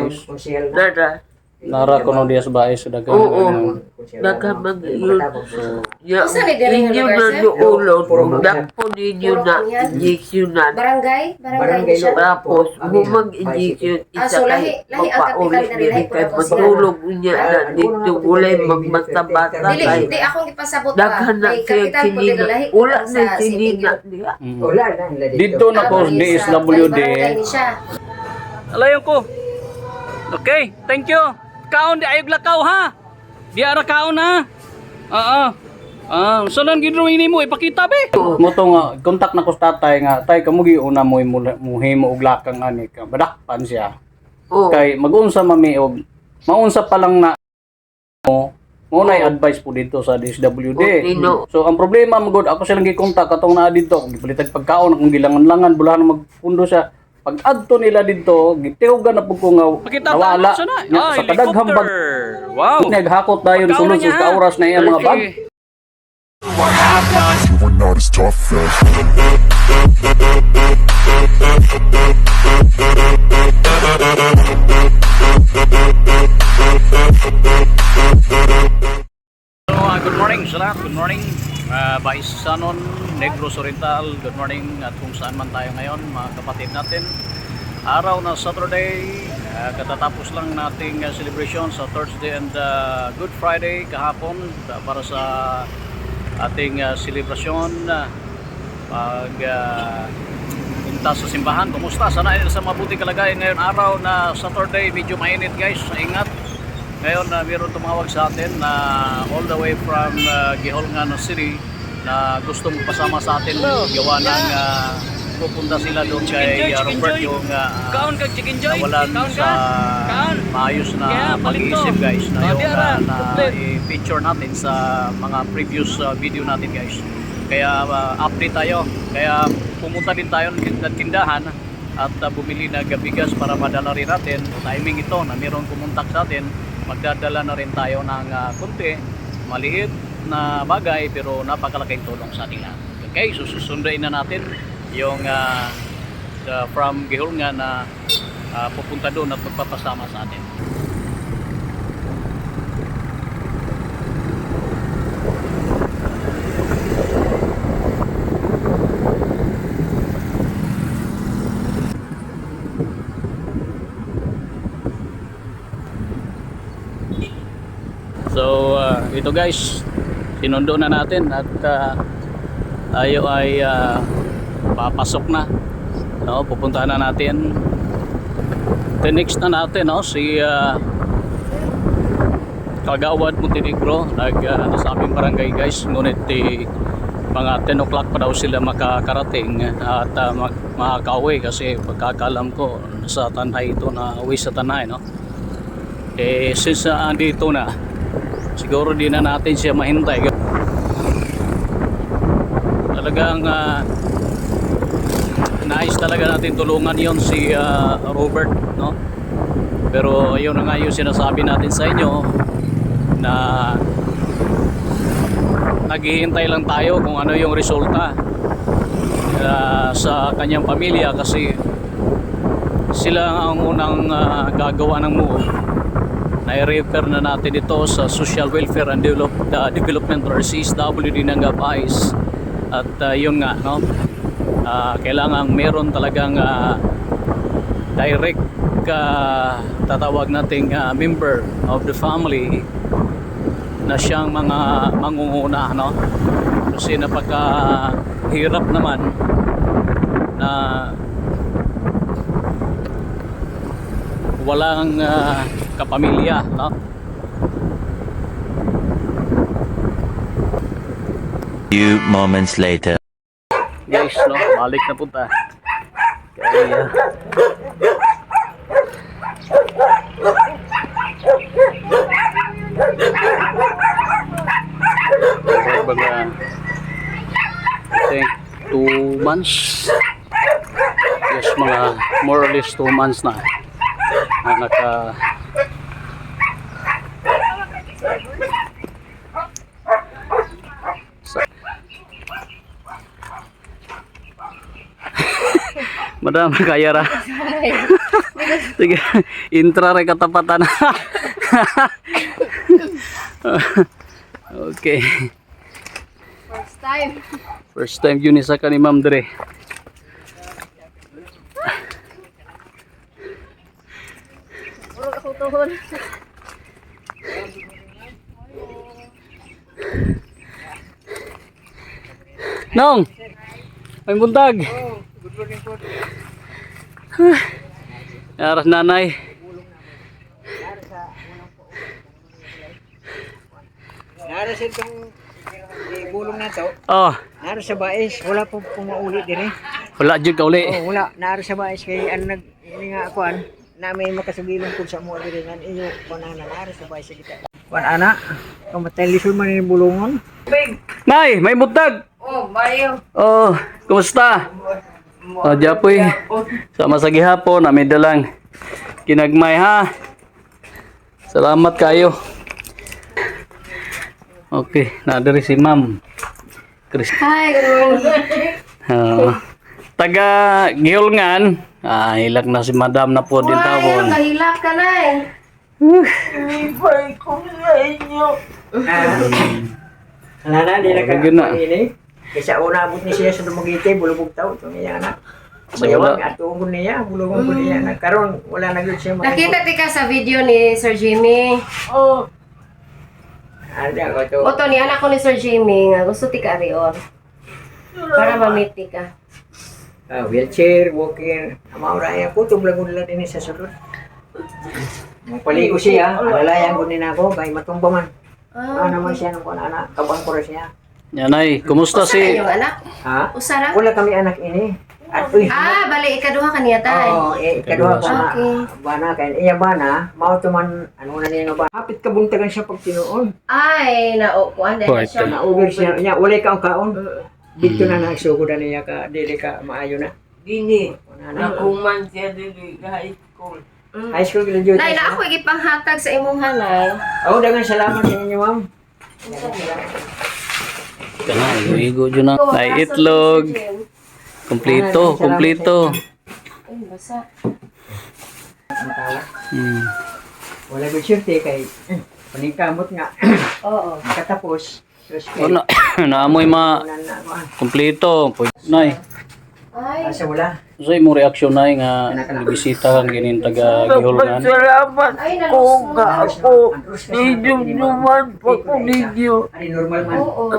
guys. Nara. Nara ko no diya sa bahay sa dagan. Oo. Nakamag yun. Ya, Usa ni diri nga inyo lugar, na sir? nuulon. Dakpo ninyo na injeksyonan. Barangay ni siya. Tapos, humag-injeksyon isa So, kay lahi ang mapauli kapital na rin, diri kay puro ko matulog niya na dito ulay magbata-bata Dili, kay hindi akong ipasabot daghan na May siya kapital po kinina. nila lahi. Wala na sa kinina CTU. niya. Dito na ko DSWD. Barangay ni siya. Alayon ko. Okay, thank you. Kaon di ayog lakaw ha. Di ara kaon ha. Oo. Salan gid ini mo ipakita be. Mo to nga kontak na ko sa tatay nga tay kamugi una mo muhimo og lakang ani ka. Badakpan siya. Oh. Kay mag-unsa mami og maunsa pa lang na mo na advice po dito sa DSWD. Okay, no. So ang problema magod ako silang gi-contact katong naa dito, gipalitag pagkaon akong gilangan-langan bulahan magpundo siya. Pag adto nila dito, gitiugan na pud ko nga Pakita nawala. ta na. Nya, sa kadaghang bag Wow. naghakot dayon Pagkaon sulod niya, sa oras na iyang mga bag. You were not as tough as Good morning sa lahat. Good morning. Baisanon, Negros Oriental. Good morning at kung saan man tayo ngayon mga kapatid natin. Araw na Saturday, katatapos lang nating celebration sa Thursday and Good Friday kahapon para sa ating celebration pag punta sa simbahan. Kumusta? Sana sa mabuting kalagayan ngayon araw na Saturday. Medyo mainit guys, ingat. Ngayon mayroon tumawag sa atin na all the way from Giholngan City na gusto magpasama sa atin gawa ng pupunta sila doon kay Robert yung Kaon kag chicken joy. nawalan sa maayos na pag-iisip guys na yung i-picture natin sa mga previous video natin guys. Kaya update tayo. Kaya pumunta din tayo ng tindahan at bumili na bigas para madala rin natin. Timing ito na mayroon kumontak sa atin. Magdadala na rin tayo ng konti, maliit na bagay pero napakalaking tulong sa ating lahat. Okay, so susunduin na natin yung from Giholngan na pupunta doon at magpapasama sa atin. So ito guys, sinundo na natin at tayo ay papasok na, no? Pupuntahan na natin. The next na natin, no? Si Kagawad Montenegro sa aming barangay guys, ngunit mga 10 o'clock pa daw sila makakarating at makakauwi kasi pagkakalam ko sa Tanay ito na uwi sa Tanay, no? Since andito na, siguro di na natin siya mahintay. Talagang nais talaga natin tulungan yon si Robert, no? Pero ayun na nga yung sinasabi natin sa inyo na naghihintay lang tayo kung ano yung resulta sa kanyang pamilya kasi sila ang unang gagawa ng move. Na-refer na natin ito sa Social Welfare and Development or CSWD ng GAPIS at yun nga, no? Kailangan meron talagang direct tatawag nating member of the family na siyang mga mangunguna, no? Kasi napakahirap naman na walang kapamilya, no? Few moments later. Guys, no, balik na punta. Kaya baga I think 2 months. Yes, mga more or less 2 months na naka Madam, kaya ra. Sige, intra rin katapatan. Okay. First time. First time yun isa ka ni Ma'am Dre. Puro ako tuhon. Nong! May buntag! Yaras nanay. Nara sa itong bulong na to, Oh, nara sa bais, wala po pumauli din eh. wala jud ka uli. Oh, wala, nara sa bais kay ang ini nga akuan, na may makasugilong po sa mga diringan, iyo, banana, nara sa bais sa kita. Kuan ana, kamatay lisod man yung bulungon. Nay, may buntag! Oh, Mario. Oh, kumusta? Oh, Japoy. Sama sa gihapon, nami dalang kinagmay ha. Salamat kayo. Okay, nadiri si Ma'am Chris. Hi, good morning. Taga Gihulngan. Hilak na si Madam na po din Why, tawon. kahilak ka na eh. Ibay ko sa inyo. Nana, di na ka Yun na. ini. Kaysa una abot ni siya sa dumagiti, bulubog tao, ito niya anak. So, Mayawag, wala. atong ko niya, bulubog ko niya anak. Karon wala na gud siya Nakita tika sa video ni Sir Jimmy. Oh, Ada ko to. Oto ni anak ko ni Sir Jimmy nga gusto tika riyon. Para ma-meet tika. Wheelchair, walker, amaura ya puto blagon nila din sa sulod. Mapaligo siya, alalayan ko din ako, kay matumba man. Ano naman siya nung anak, kabang ko siya. Yanay, kumusta Usa na si... yung anak? Ha? Usara? Wala kami anak ini. At uy, Bali, ikaduha ka niya tay. oo, ikaduha ko na, Okay. bana, kaya iya bana, mao to man, ano na niya nga ba? Hapit kabuntagan siya pag tinuon. Ay, naupuan dahil Right. siya. Nauber siya, niya, wala ka ang kaon. Dito na nagsugod na niya ka, dili ka maayo na. dini. Wala na. Nakuman siya dili sa high school. High school graduate. Nay, na ako igipanghatag sa imong hanay. Oo, dagang salamat sa inyo, ma'am. Kana, igo dyan na. Ay, itlog. Kompleto, kompleto. Ay, basa. Hmm. Wala ko siyerte kay paningkamot nga. Oo. Katapos. Terus kay Wala, naamoy ma... unan na ako. Kompleto. Nay, Ay, Asa wala. sa imo reaksyon na nga nabisita kang ginin taga Gihulngan. Salamat Ay, ko nalus nga ako. Ninyo naman pa ko ninyo. Ari normal man. Oo.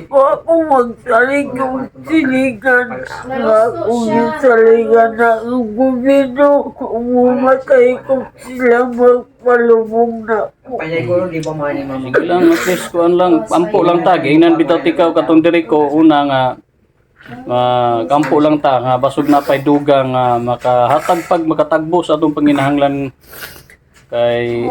Ko ako magsaling yung sinigan. Nga ako yung salingan na ang gumino. Umumatay ko sila magpalubong na. Panyay ko di ba man ni mama. Sige lang, at least kuan lang, ampo lang ta. Gingnan bitaw tikaw katong diri ko una nga kampo lang ta nga basog na pay dugang makahatag pag makatagbo sa atong panginahanglan kay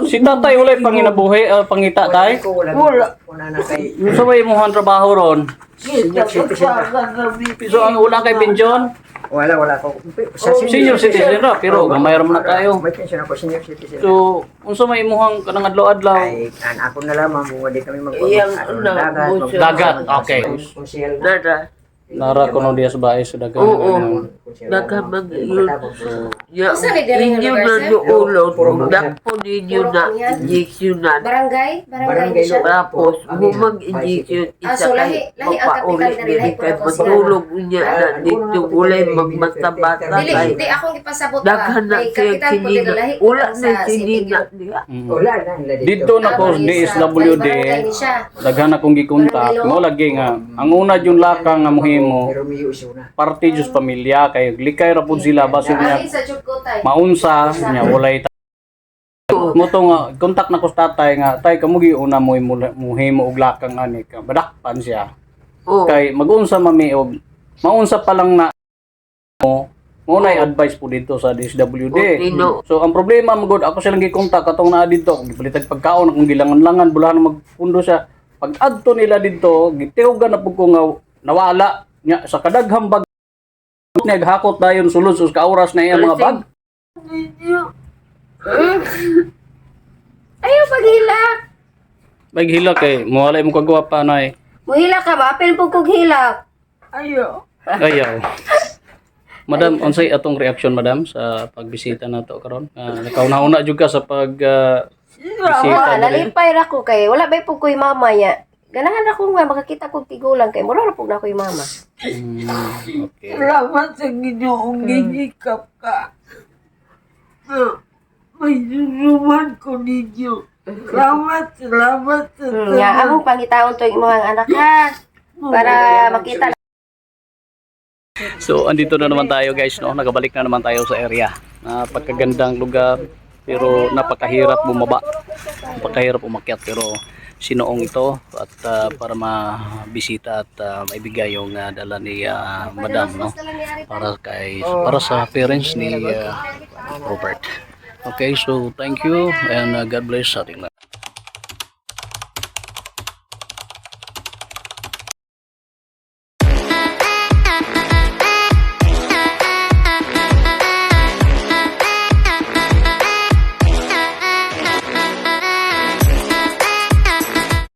si tatay walay panginabuhi pangita tay. Ko wala. Wala. Una na kay Yung sa way mo trabaho ron. senior citizen. So ang wala kay pension, Wala ko. Sa senior citizen ra pero gamay ra man na tayo. May pension ako senior citizen. So unsa may imuhang kanang adlaw-adlaw? Ay, ako na lamang kung wala kami Iyang dagat. Dagat, okay. Konsehal na. Nada. Nara kuno diya sa bahay sa dagan. Oo. Nakamag yun. Ya, Usa ni diri nga inyo lugar, na sir? doon. Dakpo ninyo na injection na. barangay? Barangay Barangay siya? Tapos, humag-injection isa so kay lahi ang papaulit kapital diri, diri lahi kay po na matulog niya na dito ulay magbata-bata Dili, kay hindi akong ipasabot ka. daghan na Kay siya kapital po diri, sinina. lahi po Wala sa na sinina Sintigyo. niya. Wala na. Dito na ko DSWD. Barangay ni siya. Daghan akong gikontak mo lagi nga ang una jud lakang nga mohimo Romeo Isuna. parte jud pamilya kay likay ra pud sila basig Ay, niya sa Chukotay. maunsa nya walay mo to nga kontak na ko sa tatay nga tay kamugi una mo mohimo og lakang ani ka badakpan siya Oh, kay mag-unsa mami og maunsa pa lang na mo na advice po dito sa DSWD. Okay, no. So ang problema magod ako silang gikontak katong naa dito gipalitag pagkaon akong gilangan-langan bulahan magpundo siya pag adto nila dito gitiugan na pud ko nga nawala nya sa kadaghang bag naghakot dayon sulod sa kauras na iya mga bag. Ayaw paghilak. Maghilak kay mawala mo kagwapa na Muhilak ka ba? Apil po kong hilak. ayo. Ayaw. Madam, unsay atong reaction madam sa pagbisita nato karon? Nakauna-una jud ka sa pag bisita. Nalipay ra ko kay wala bay pug ko'y mama ya. Ganahan ako nga makakita kog tigulang kay mura ra pug na ko'y mama. Okay. Salamat sa Ginoong ginikap ka. May susuman ko ninyo. Salamat sa Nga among pangitaon to imong anak ha para makita. So, andito na naman tayo guys, no? Nakabalik na naman tayo sa area. Napakagandang lugar, pero napakahirap bumaba. Napakahirap umakyat, pero sinoong ito at para mabisita at maibigay yung dala ni Madam, no? Para sa parents ni Robert. Okay, so thank you and God bless sa ating lahat.